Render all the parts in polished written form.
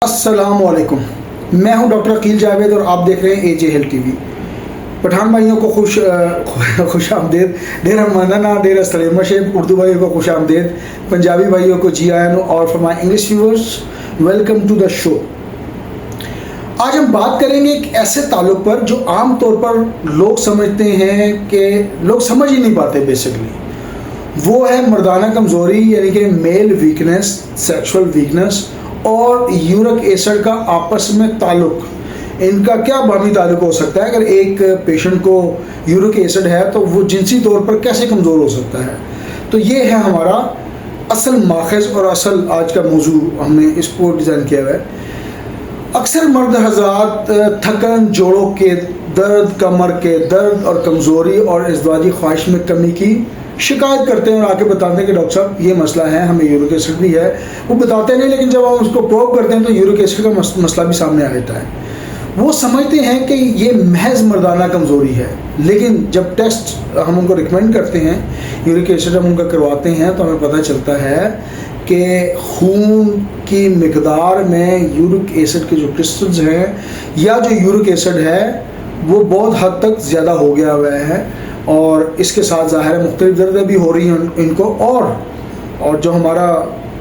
अस्सलाम वालेकुम। मैं हूं डॉक्टर अकील जावेद और आप देख रहे हैं एजे हेल्थ टीवी। पठान भाइयों को खुश आमदेद, डेर रमज़ाना डेर सलेमा शेख। उर्दू भाइयों को खुश आमदेद, पंजाबी भाइयों को जी आयन, और for my English viewers welcome to the show. आज हम बात करेंगे एक ऐसे ताल्लुक पर जो आम तौर पर लोग समझते हैं कि लोग समझ ही नहीं पाते। बेसिकली वो है मर्दाना कमज़ोरी, यानी कि मेल वीकनेस, सेक्सुअल वीकनेस और यूरिक एसिड का आपस में ताल्लुक। इनका क्या बाहमी ताल्लुक हो सकता है? अगर एक पेशेंट को यूरिक एसिड है तो वो जिनसी तौर पर कैसे कमज़ोर हो सकता है? तो ये है हमारा असल माखज़ और असल आज का मौजू। हमने इसको डिज़ाइन किया हुआ है। अक्सर मर्द हज़रात थकन, जोड़ों के दर्द, कमर के दर्द और कमज़ोरी और इज़्वाजी ख्वाहिश में कमी की शिकायत करते हैं और आके बताते हैं कि डॉक्टर साहब ये मसला है, हमें यूरिक एसिड भी है। वो बताते नहीं, लेकिन जब हम उसको प्रूव करते हैं तो यूरिक एसिड का मसला भी सामने आ जाता है। वो समझते हैं कि ये महज मर्दाना कमज़ोरी है, लेकिन जब टेस्ट हम उनको रिकमेंड करते हैं, यूरिक एसिड हम उनका करवाते हैं, तो हमें पता चलता है कि खून की मिकदार में यूरिक एसिड के जो क्रिस्टल्स हैं या जो यूरिक एसिड है वो बहुत हद तक ज़्यादा हो गया हुआ है, और इसके साथ ज़ाहिर मुख्तलिफ दर्दें भी हो रही हैं इनको। और जो हमारा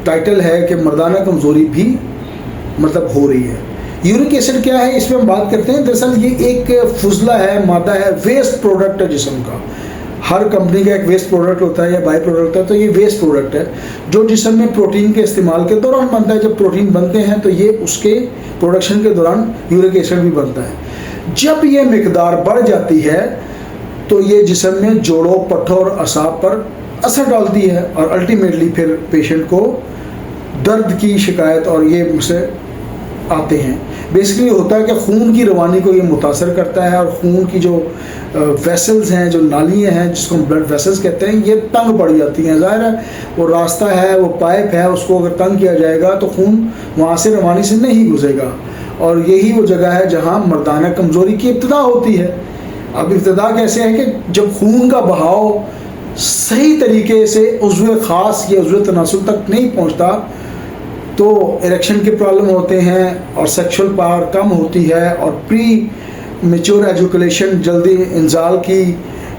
टाइटल है कि मर्दाना कमज़ोरी भी मतलब हो रही है। यूरिक एसिड क्या है, इस पर हम बात करते हैं। दरअसल ये एक फुजला है, मादा है, वेस्ट प्रोडक्ट है जिस्म का। हर कंपनी का एक वेस्ट प्रोडक्ट होता है या बाई प्रोडक्ट होता है, तो ये वेस्ट प्रोडक्ट है जो जिस्म में प्रोटीन के इस्तेमाल के दौरान बनता है। जब प्रोटीन बनते हैं तो ये उसके प्रोडक्शन के दौरान यूरिक एसिड भी बनता है। जब ये मिकदार बढ़ जाती है तो ये जिस्म में जोड़ों, पट्ठों और असाब पर असर डालती है और अल्टीमेटली फिर पेशेंट को दर्द की शिकायत और ये मुझसे आते हैं। बेसिकली होता है कि खून की रवानी को ये मुतासर करता है और खून की जो वेसल्स हैं, जो नालियाँ हैं जिसको हम ब्लड वेसल्स कहते हैं, ये तंग पड़ जाती हैं। ज़ाहिर है वो रास्ता है, वो पाइप है, उसको अगर तंग किया जाएगा तो खून वहाँ से रवानी से नहीं गुजरेगा, और यही वो जगह है जहाँ मर्दाना कमज़ोरी की इब्तिदा होती है। अब इब्तिदा कैसे है कि जब खून का बहाव सही तरीके से उज़्व ख़ास या उज़्व तनासुल तक नहीं पहुँचता तो इरेक्शन के प्रॉब्लम होते हैं और सेक्सुअल पावर कम होती है और प्री मेच्योर एजुकेशन, जल्दी इंजाल की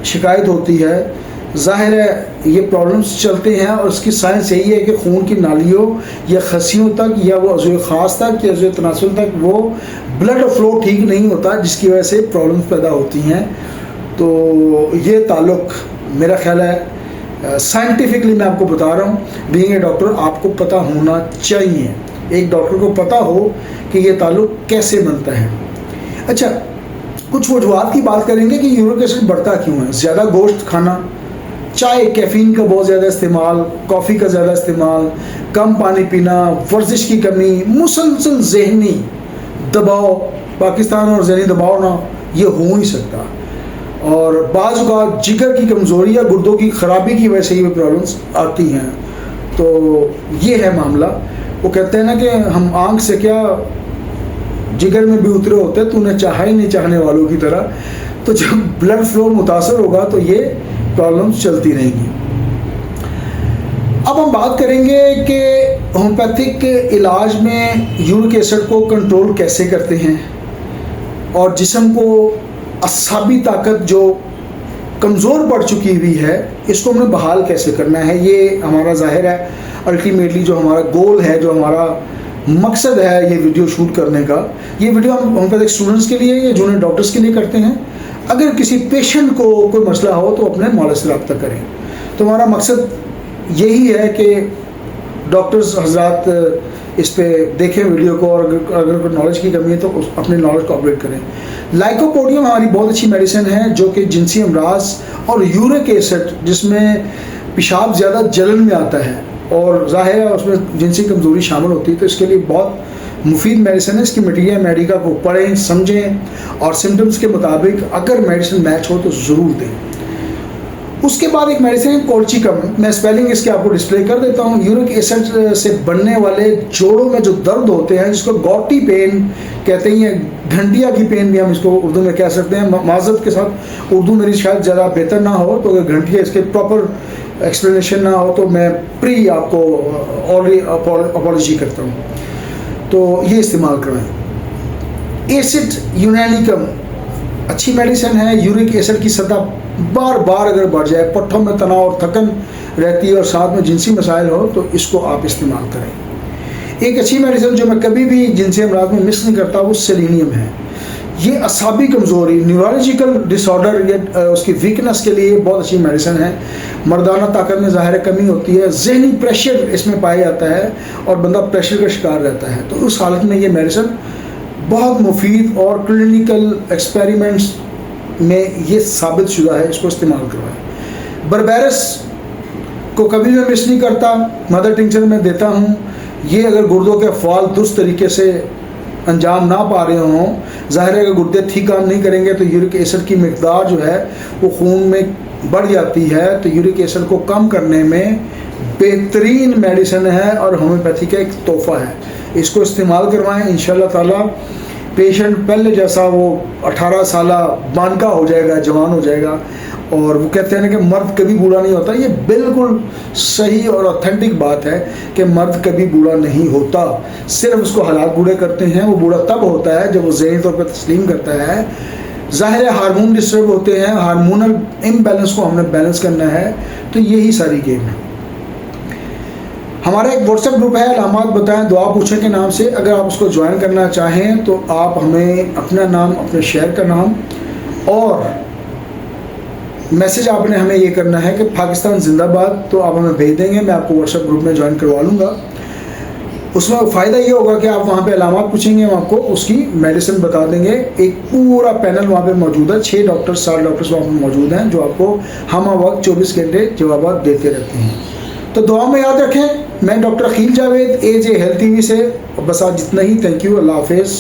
शिकायत होती है। ज़ाहिर है ये प्रॉब्लम्स चलते हैं और उसकी साइंस यही है कि खून की नालियों या खसियों तक या वो उज़्व ख़ास तक या उज़्व तनासुल तक वो ब्लड फ्लो ठीक नहीं होता, जिसकी वजह से प्रॉब्लम्स पैदा होती हैं। तो ये ताल्लुक मेरा ख्याल है साइंटिफिकली मैं आपको बता रहा हूँ, बीइंग ए डॉक्टर आपको पता होना चाहिए। एक डॉक्टर को पता हो कि ये ताल्लुक कैसे बनता है। अच्छा, कुछ वजूहात की बात करेंगे कि यूरिक एसिड बढ़ता क्यों है। ज़्यादा गोश्त खाना, चाय, कैफ़ीन का बहुत ज़्यादा इस्तेमाल, कॉफ़ी का ज़्यादा इस्तेमाल, कम पानी पीना, वर्जिश की कमी, मुसलसल ज़हनी दबाव, पाकिस्तान और ज़हनी दबाव ना ये हो नहीं सकता, और बाज़ औक़ात जिगर की कमज़ोरी या गुर्दों की ख़राबी की वजह से ये प्रॉब्लम्स आती हैं। तो ये है मामला। वो कहते हैं ना कि हम आँख से क्या जिगर में भी उतरे होते, तूने चाहा ही नहीं चाहने वालों की तरह। तो जब ब्लड फ्लो मुतासर होगा तो ये प्रॉब्लम्स चलती रहेंगी। अब हम बात करेंगे कि होम्योपैथिक इलाज में यूरिक एसिड को कंट्रोल कैसे करते हैं और जिस्म को असाबी ताकत जो कमज़ोर पड़ चुकी हुई है इसको हमने बहाल कैसे करना है। ये हमारा ज़ाहिर है अल्टीमेटली जो हमारा गोल है, जो हमारा मकसद है ये वीडियो शूट करने का। ये वीडियो हम होम्योपैथिक स्टूडेंट्स के लिए या जूनियर डॉक्टर्स के लिए करते हैं। अगर किसी पेशेंट को कोई मसला हो तो अपने मौलवी से रब्ता करें। तो हमारा मकसद यही है कि डॉक्टर्स हजरात इस पे देखें वीडियो को, और अगर कोई नॉलेज की कमी है तो अपने नॉलेज को अपडेट करें। लाइकोपोडियम हमारी बहुत अच्छी मेडिसिन है जो कि जिनसी अमराज और यूरिक एसिड जिसमें पेशाब ज़्यादा जलन में आता है और ज़ाहिर है उसमें जिनसी कमज़ोरी शामिल होती है, तो इसके लिए बहुत मुफीद मेडिसिन है। इसकी मटीरियल मेडिका को पढ़ें, समझें और सिम्टम्स के मुताबिक अगर मेडिसिन मैच हो तो ज़रूर दें। उसके बाद एक मेडिसिन है कोल्चिकम, मैं स्पेलिंग इसके आपको डिस्प्ले कर देता हूँ। यूरिक एसिड से बनने वाले जोड़ों में जो दर्द होते हैं जिसको गॉटी पेन कहते हैं, घंटिया की पेन भी हम इसको उर्दू में कह सकते हैं। माज़रत के साथ उर्दू मेरी शायद ज़्यादा बेहतर ना हो, तो अगर घंटिया इसके प्रॉपर एक्सप्लेनेशन ना हो तो मैं प्री आपको ऑलरेडी अपॉलॉजी करता हूँ। تو یہ استعمال کروائیں. ایسڈ یونینیکم اچھی میڈیسن ہے. یورک ایسڈ کی سطح بار بار اگر بڑھ جائے, پٹھوں میں تناؤ اور تھکن رہتی ہے اور ساتھ میں جنسی مسائل ہو, تو اس کو آپ استعمال کریں. ایک اچھی میڈیسن جو میں کبھی بھی جنسی امراض میں مس نہیں کرتا وہ سیلینیم ہے. یہ اعصابی کمزوری, نیورولوجیکل ڈس آرڈر یا اس کی ویکنس کے لیے بہت اچھی میڈیسن ہے. مردانہ طاقت میں ظاہر کمی ہوتی ہے, ذہنی پریشر اس میں پایا جاتا ہے اور بندہ پریشر کا شکار رہتا ہے, تو اس حالت میں یہ میڈیسن بہت مفید اور کلینیکل ایکسپیریمنٹس میں یہ ثابت شدہ ہے, اس کو استعمال کروائیں. بربیرس کو کبھی میں مس نہیں کرتا, مدر ٹنکچر میں دیتا ہوں. یہ اگر گردوں کے فعال درست طریقے سے انجام نہ پا رہے ہوں, ظاہر ہے کہ گردے ٹھیک کام نہیں کریں گے تو یورک ایسڈ کی مقدار جو ہے وہ خون میں بڑھ جاتی ہے, تو یورک ایسڈ کو کم کرنے میں بہترین میڈیسن ہے اور ہومیوپیتھی کا ایک تحفہ ہے. اس کو استعمال کروائیں, انشاءاللہ تعالیٰ پیشنٹ پہلے جیسا وہ 18 سالہ بانکا ہو جائے گا, جوان ہو جائے گا. اور وہ کہتے ہیں کہ مرد کبھی بوڑھا نہیں ہوتا, یہ بالکل صحیح اور اوتھینٹک بات ہے کہ مرد کبھی بوڑھا نہیں ہوتا, صرف اس کو حالات بوڑھے کرتے ہیں. وہ بوڑھا تب ہوتا ہے جب وہ ذہنی طور پر تسلیم کرتا ہے. ظاہر ہارمون ڈسٹرب ہوتے ہیں, ہارمونل امبیلنس کو ہم نے بیلنس کرنا ہے, تو یہی ساری گیم ہے. ہمارا ایک واٹس ایپ گروپ ہے علامات بتائیں دعا پوچھیں کے نام سے, اگر آپ اس کو جوائن کرنا چاہیں تو آپ ہمیں اپنا نام, اپنے شہر کا نام اور میسج آپ نے ہمیں یہ کرنا ہے کہ پاکستان زندہ باد, تو آپ ہمیں بھیج دیں گے, میں آپ کو واٹس ایپ گروپ میں جوائن کروا لوں گا. اس میں فائدہ یہ ہوگا کہ آپ وہاں پہ علامات پوچھیں گے, ہم آپ کو اس کی میڈیسن بتا دیں گے. ایک پورا پینل وہاں پہ موجود ہے, 6 ڈاکٹر 7 ڈاکٹرز وہاں پہ موجود ہیں جو آپ کو ہم وقت 24 گھنٹے جوابات دیتے رہتے ہیں. تو دعا میں یاد رکھیں. میں doctor Aqeel Javed AJ health TV سے, بس آج جتنا ہی. تھینک یو, اللہ حافظ.